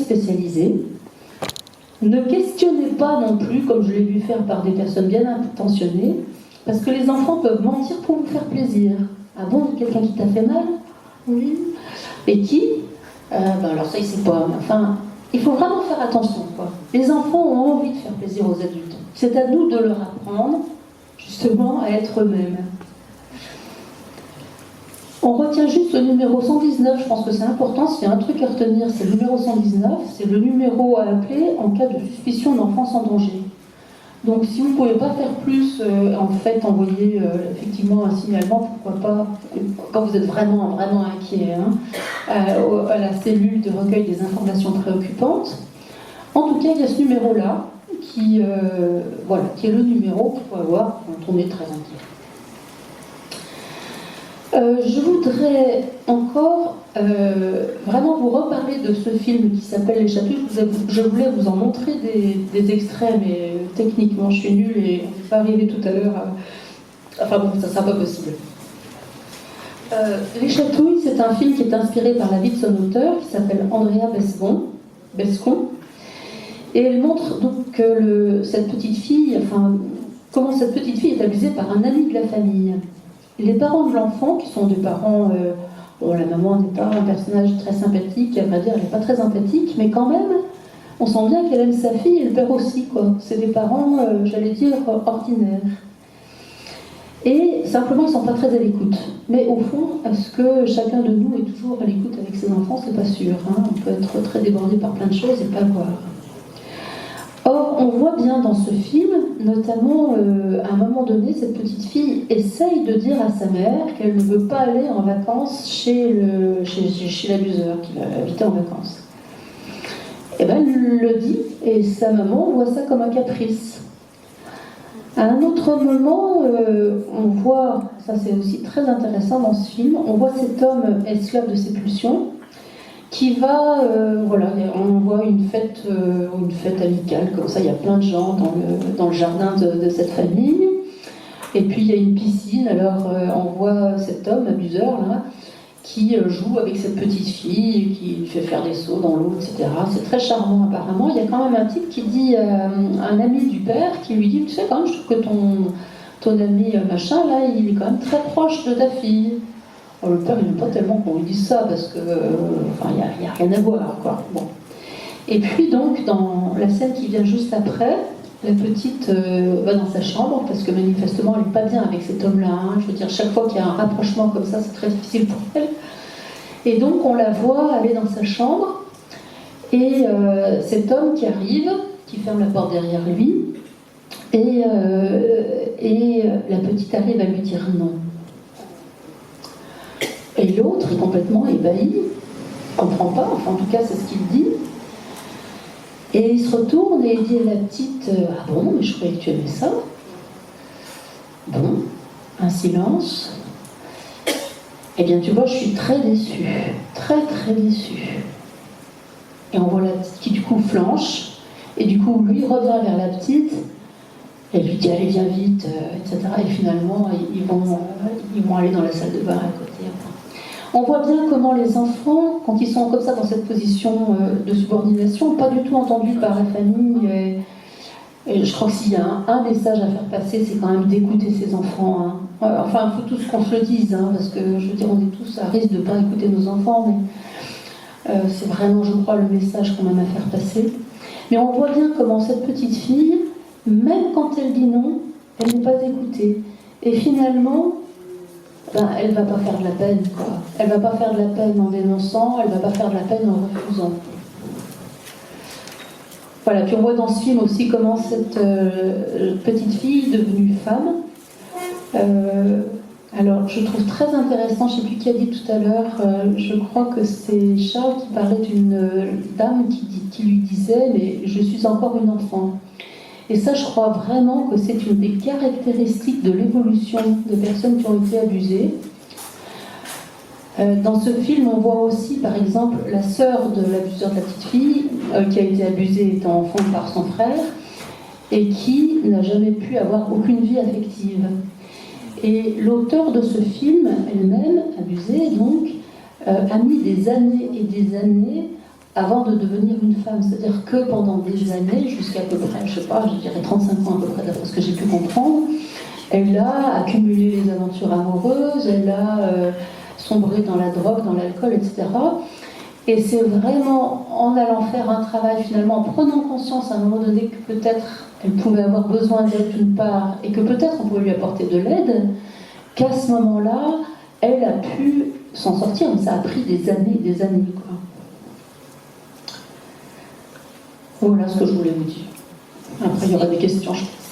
spécialisée. Ne questionnez pas non plus, comme je l'ai vu faire par des personnes bien intentionnées, parce que les enfants peuvent mentir pour vous faire plaisir. Ah bon, quelqu'un qui t'a fait mal? Oui. Et qui? Alors ça, il sait pas. Mais enfin, il faut vraiment faire attention, quoi. Les enfants ont envie de faire plaisir aux adultes. C'est à nous de leur apprendre, justement, à être eux-mêmes. On retient juste le numéro 119, je pense que c'est important, s'il y a un truc à retenir, c'est le numéro 119, c'est le numéro à appeler en cas de suspicion d'enfance en danger. Donc si vous ne pouvez pas faire plus, en fait, envoyer effectivement un signalement, pourquoi pas, quand vous êtes vraiment, vraiment inquiet, à la cellule de recueil des informations préoccupantes. En tout cas, il y a ce numéro-là, qui est le numéro qu'il faut avoir quand on est très inquiet. Je voudrais encore vraiment vous reparler de ce film qui s'appelle Les Chatouilles. Je voulais vous en montrer des extraits, mais techniquement je suis nulle et on n'est pas arrivé tout à l'heure. Enfin bon, ça ne sera pas possible. Les Chatouilles, c'est un film qui est inspiré par la vie de son auteur, qui s'appelle Andrea Bescon. Et elle montre donc cette petite fille, comment cette petite fille est abusée par un ami de la famille. Les parents de l'enfant, qui sont des parents, la maman n'est pas un personnage très sympathique, à vrai dire, elle n'est pas très sympathique, mais quand même, on sent bien qu'elle aime sa fille et le père aussi, quoi. C'est des parents, j'allais dire, ordinaires. Et simplement, ils ne sont pas très à l'écoute. Mais au fond, est-ce que chacun de nous est toujours à l'écoute avec ses enfants? C'est pas sûr. On peut être très débordé par plein de choses et pas le voir. Or, on voit bien dans ce film, notamment à un moment donné, cette petite fille essaye de dire à sa mère qu'elle ne veut pas aller en vacances chez l'abuseur qui l'habitait en vacances. Et bien, elle le dit, et sa maman voit ça comme un caprice. À un autre moment, on voit, ça c'est aussi très intéressant dans ce film, on voit cet homme esclave de ses pulsions, qui va, on voit une fête amicale, comme ça, il y a plein de gens dans le jardin de cette famille, et puis il y a une piscine, alors on voit cet homme abuseur, là, qui joue avec cette petite fille, qui lui fait faire des sauts dans l'eau, etc. C'est très charmant apparemment. Il y a quand même un type qui dit à un ami du père, qui lui dit, tu sais quand même, je trouve que ton ami machin, là, il est quand même très proche de ta fille. Alors, le père, il n'aime pas tellement qu'on lui dise ça, parce que, il n'y a rien à voir, quoi. Bon. Et puis, donc, dans la scène qui vient juste après, la petite va dans sa chambre, parce que manifestement, elle n'est pas bien avec cet homme-là. Je veux dire, chaque fois qu'il y a un rapprochement comme ça, c'est très difficile pour elle. Et donc, on la voit aller dans sa chambre, et cet homme qui arrive, qui ferme la porte derrière lui, et la petite arrive à lui dire non. Et l'autre est complètement ébahi, il ne comprend pas, enfin en tout cas c'est ce qu'il dit. Et il se retourne et il dit à la petite, ah bon, mais je croyais que tu aimais ça. Bon, un silence. Eh bien tu vois, je suis très déçue, très très déçue. Et on voit la petite qui du coup flanche, et du coup lui revient vers la petite, et lui dit allez viens vite, etc. Et finalement ils vont aller dans la salle de bain à côté. On voit bien comment les enfants, quand ils sont comme ça dans cette position de subordination, pas du tout entendus par la famille. Et je crois que s'il y a un message à faire passer, c'est quand même d'écouter ses enfants. Enfin, il faut tous qu'on se le dise, parce que je veux dire, on est tous à risque de ne pas écouter nos enfants, mais c'est vraiment, je crois, le message quand même à faire passer. Mais on voit bien comment cette petite fille, même quand elle dit non, elle n'est pas écoutée. Et finalement, elle ne va pas faire de la peine, quoi. Elle ne va pas faire de la peine en dénonçant, elle ne va pas faire de la peine en refusant. Voilà, puis on voit dans ce film aussi comment cette petite fille devenue femme, alors je trouve très intéressant, je ne sais plus qui a dit tout à l'heure, je crois que c'est Charles qui parlait d'une dame qui lui disait « mais je suis encore une enfant ». Et ça, je crois vraiment que c'est une des caractéristiques de l'évolution des personnes qui ont été abusées. Dans ce film, on voit aussi, par exemple, la sœur de l'abuseur de la petite fille, qui a été abusée étant enfant par son frère, et qui n'a jamais pu avoir aucune vie affective. Et l'auteur de ce film, elle-même, abusée, donc, a mis des années et des années avant de devenir une femme. C'est-à-dire que pendant des années, jusqu'à peu près, je sais pas, je dirais 35 ans à peu près, d'après ce que j'ai pu comprendre, elle a accumulé les aventures amoureuses, elle a sombré dans la drogue, dans l'alcool, etc. Et c'est vraiment en allant faire un travail, finalement, en prenant conscience à un moment donné que peut-être elle pouvait avoir besoin d'aide d'une part, et que peut-être on pouvait lui apporter de l'aide, qu'à ce moment-là, elle a pu s'en sortir. Mais ça a pris des années, quoi. Voilà ce que je voulais vous dire. Après, il y aura des questions, je pense.